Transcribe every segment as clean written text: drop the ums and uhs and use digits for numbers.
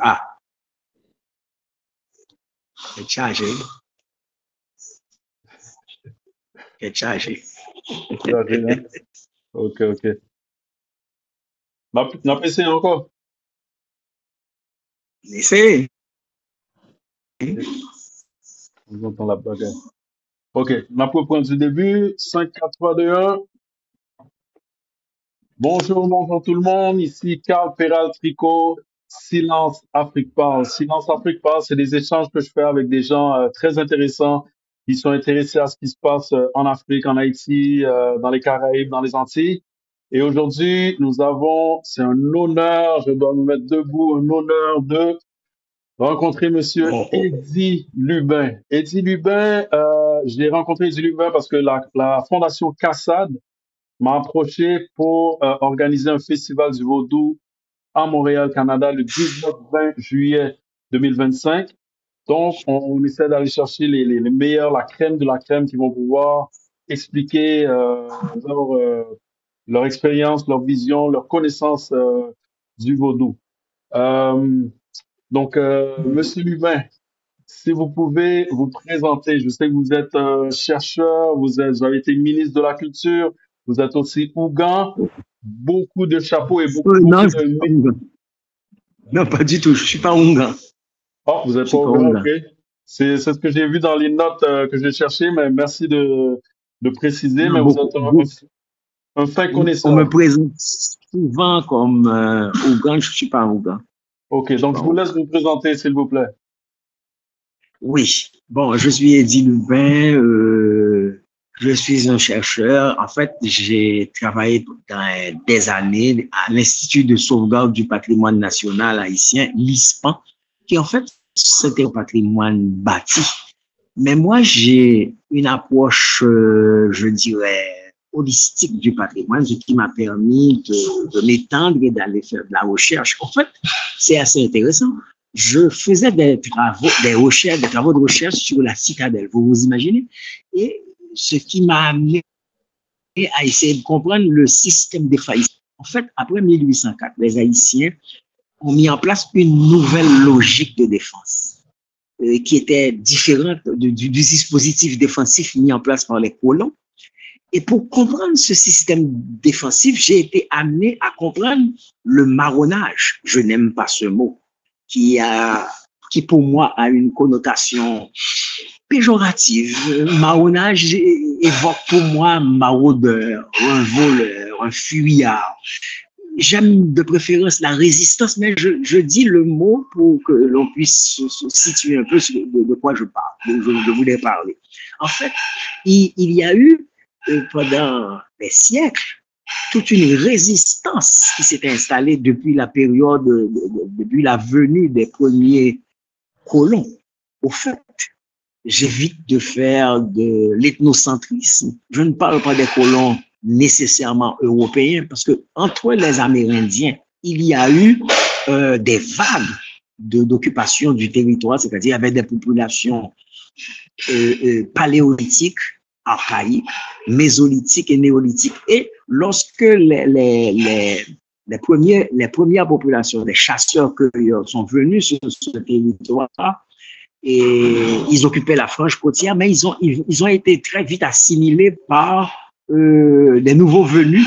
Ah, c'est chargé. C'est chargé. Chargé, hein? Ok, ok. N'a pas essayé encore? Essayez. On entend la bagarre. Ok, on a prendre du début. 5, 4, 3, 2, 1. Bonjour tout le monde. Ici Carl Peral Tricot. Silence Afrique Parle. Silence Afrique Parle, c'est des échanges que je fais avec des gens très intéressants qui sont intéressés à ce qui se passe en Afrique, en Haïti, dans les Caraïbes, dans les Antilles. Et aujourd'hui, c'est un honneur, je dois me mettre debout, un honneur de rencontrer Monsieur Eddy Lubin. Eddy Lubin, j'ai rencontré Eddy Lubin parce que la Fondation CASSAD m'a approché pour organiser un festival du vaudou à Montréal, Canada, le 19-20 juillet 2025. Donc, on essaie d'aller chercher les meilleurs, la crème de la crème qui vont pouvoir expliquer leur expérience, leur vision, leur connaissance du vaudou. Monsieur Lubin, si vous pouvez vous présenter, je sais que vous êtes chercheur, vous avez été ministre de la Culture, vous êtes aussi Ougan, beaucoup de chapeaux et beaucoup Non, de... non, pas du tout, je suis pas Ougan. Oh, vous êtes pas Ougan, ok. C'est ce que j'ai vu dans les notes que j'ai cherchées, mais merci de préciser, mais vous êtes un fin connaisseur. On me présente souvent comme Ougan, je suis pas Ougan. Ok, donc je vous laisse vous présenter, s'il vous plaît. Oui, bon, je suis Eddy Lubin, je suis un chercheur. En fait, j'ai travaillé dans des années à l'Institut de sauvegarde du patrimoine national haïtien, l'ISPAN, qui en fait, c'était un patrimoine bâti. Mais moi, j'ai une approche, je dirais, holistique du patrimoine, ce qui m'a permis de m'étendre et d'aller faire de la recherche. En fait, c'est assez intéressant. Je faisais des travaux de recherche sur la citadelle, vous vous imaginez? Et ce qui m'a amené à essayer de comprendre le système défaillissant. En fait, après 1804, les Haïtiens ont mis en place une nouvelle logique de défense qui était différente du dispositif défensif mis en place par les colons. Et pour comprendre ce système défensif, j'ai été amené à comprendre le marronnage. Je n'aime pas ce mot, qui pour moi a une connotation péjorative. Marronnage évoque pour moi un maraudeur, un voleur, un fuyard. J'aime de préférence la résistance, mais je dis le mot pour que l'on puisse se situer un peu de quoi je parle, je voulais parler. En fait, il y a eu pendant des siècles toute une résistance qui s'est installée depuis la période, depuis la venue des premiers colons. Au fait, j'évite de faire de l'ethnocentrisme. Je ne parle pas des colons nécessairement européens, parce que entre les Amérindiens, il y a eu des vagues d'occupation du territoire, c'est-à-dire avec des populations paléolithiques, archaïques, mésolithiques et néolithiques. Et lorsque les premières populations, les chasseurs-cueilleurs sont venus sur ce territoire, et ils occupaient la frange côtière, mais ils ont été très vite assimilés par des nouveaux venus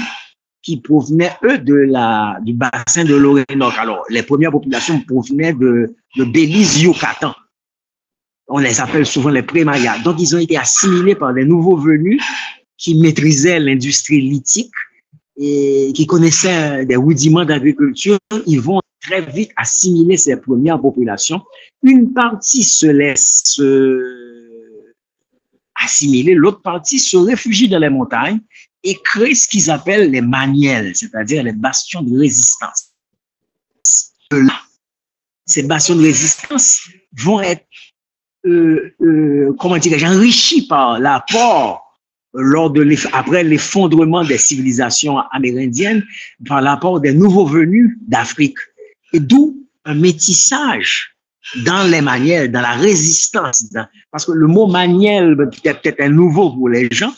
qui provenaient, eux, du bassin de l'Orénoque. Alors, les premières populations provenaient de Belize, Yucatan. On les appelle souvent les pré-mayas. Donc, ils ont été assimilés par des nouveaux venus qui maîtrisaient l'industrie lithique et qui connaissaient des rudiments d'agriculture. Ils vont très vite assimiler ces premières populations. Une partie se laisse assimiler, l'autre partie se réfugie dans les montagnes et crée ce qu'ils appellent les maniels, c'est-à-dire les bastions de résistance. Ces bastions de résistance vont être enrichis par l'apport après l'effondrement des civilisations amérindiennes, par l'apport des nouveaux venus d'Afrique. Et d'où un métissage dans les manières, dans la résistance. Parce que le mot maniel, peut-être un nouveau pour les gens,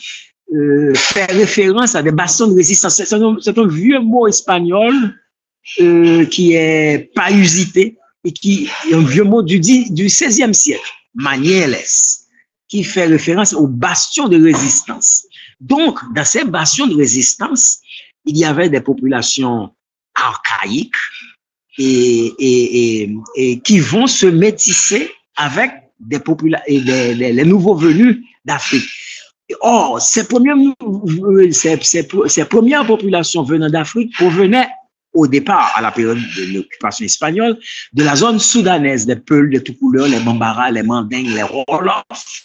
fait référence à des bastions de résistance. C'est un vieux mot espagnol qui est pas usité, et qui est un vieux mot du XVIe siècle, Manieles, qui fait référence aux bastions de résistance. Donc, dans ces bastions de résistance, il y avait des populations archaïques et qui vont se métisser avec les nouveaux venus d'Afrique. Or, ces premières populations venant d'Afrique provenaient au départ, à la période de l'occupation espagnole, de la zone soudanaise, des Peuls, les Toucouleurs, les Bambara, les Mandingues, les Wolofs.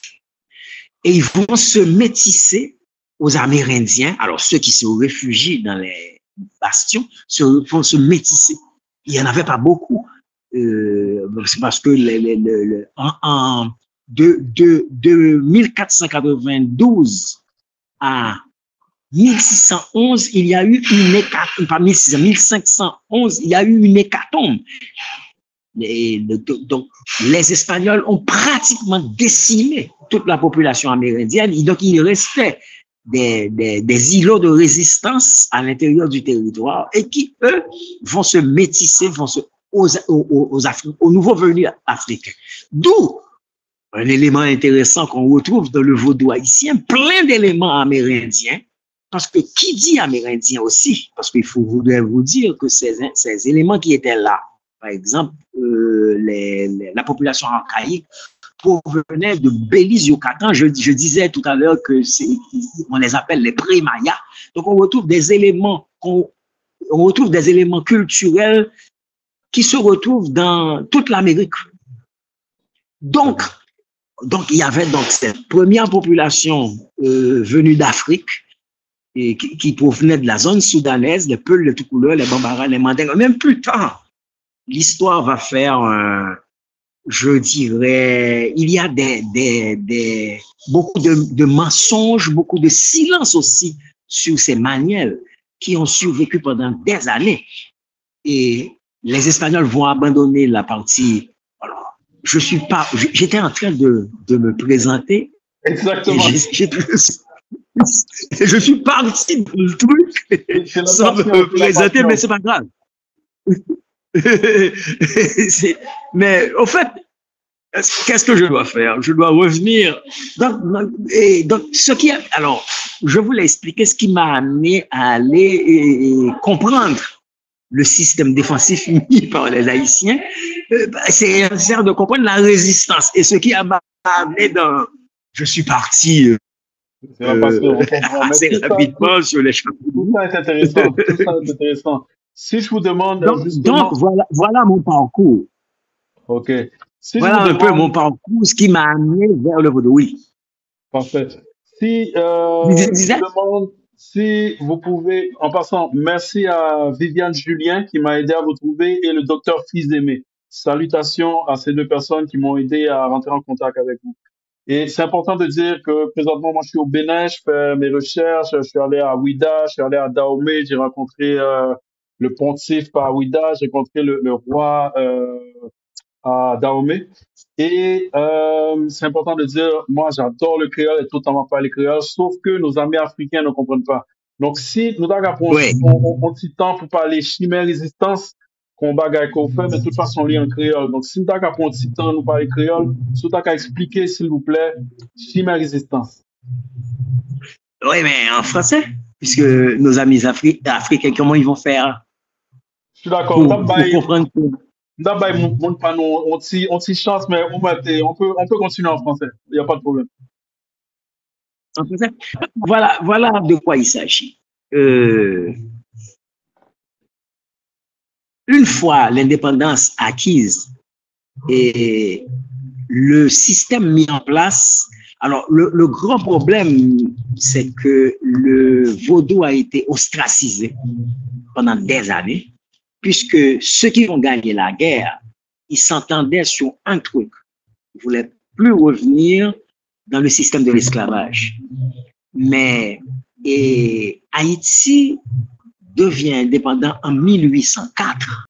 Et ils vont se métisser aux Amérindiens. Alors, ceux qui se réfugient dans les bastions vont se métisser. Il n'y en avait pas beaucoup. C'est parce que de 1492 à 1611, il y a eu une hécatombe, pas 1600, 1511, il y a eu une hécatombe. Donc, les Espagnols ont pratiquement décimé toute la population amérindienne. Donc, il restait des îlots de résistance à l'intérieur du territoire et qui, eux, vont se métisser, aux nouveaux venus africains. D'où un élément intéressant qu'on retrouve dans le vaudou haïtien, plein d'éléments amérindiens. Parce que qui dit amérindien aussi? Parce qu'il faudrait vous dire que ces éléments qui étaient là, par exemple, la population archaïque provenait de Belize, Yucatan. Je disais tout à l'heure que on les appelle les pré-mayas. Donc on retrouve des éléments culturels qui se retrouvent dans toute l'Amérique. Donc il y avait donc cette première population venue d'Afrique et qui provenait de la zone soudanaise, les Peuls, les Toucouleurs, les Bambara, les Mandingues. Même plus tard, l'histoire va faire, je dirais, il y a beaucoup de mensonges, beaucoup de silence aussi sur ces manières qui ont survécu pendant des années. Et les Espagnols vont abandonner la partie. Alors, j'étais en train de me présenter. Exactement. Je suis parti du truc sans me présenter, mais c'est pas grave. Mais au fait, qu'est-ce que je dois faire? Je dois revenir. Donc, alors, je voulais expliquer ce qui m'a amené à aller et comprendre le système défensif mis par les Haïtiens. C'est nécessaire de comprendre la résistance. Et ce qui m'a amené dans. Je suis parti. Assez rapidement sur les champs. Tout ça est intéressant. Tout ça est intéressant. Si je vous demande. Donc voilà mon parcours. OK. Voilà un peu mon parcours, ce qui m'a amené vers le vaudou. Oui. Parfait. Si je vous demande si vous pouvez, en passant, merci à Viviane Julien qui m'a aidé à vous trouver et le docteur Fils-Aimé. Salutations à ces deux personnes qui m'ont aidé à rentrer en contact avec vous. Et c'est important de dire que présentement, moi, je suis au Bénin, je fais mes recherches, je suis allé à Ouida, je suis allé à Dahomey, j'ai rencontré le pontife à Ouida, j'ai rencontré le roi à Dahomey. Et c'est important de dire, moi, j'adore le créole et tout le monde parle le créole, sauf que nos amis africains ne comprennent pas. Donc, si nous avons un petit temps pour parler chimère résistance, qu'on bagaille qu'on fait, mais de toute façon, on lit en créole. Donc, si nous avons un petit temps nous parler créole, si vous avez expliquer, s'il vous plaît, chimère résistance. Oui, mais en français, puisque nos amis africains, comment ils vont faire? Je suis d'accord. Pour comprendre que. D'abord, on t'y chance, mais on peut continuer en français. Il n'y a pas de problème. En français? Voilà de quoi il s'agit. Une fois l'indépendance acquise et le système mis en place, alors le grand problème, c'est que le vaudou a été ostracisé pendant des années, puisque ceux qui ont gagné la guerre, ils s'entendaient sur un truc. Ils ne voulaient plus revenir dans le système de l'esclavage. Mais Haïti devient indépendant en 1804.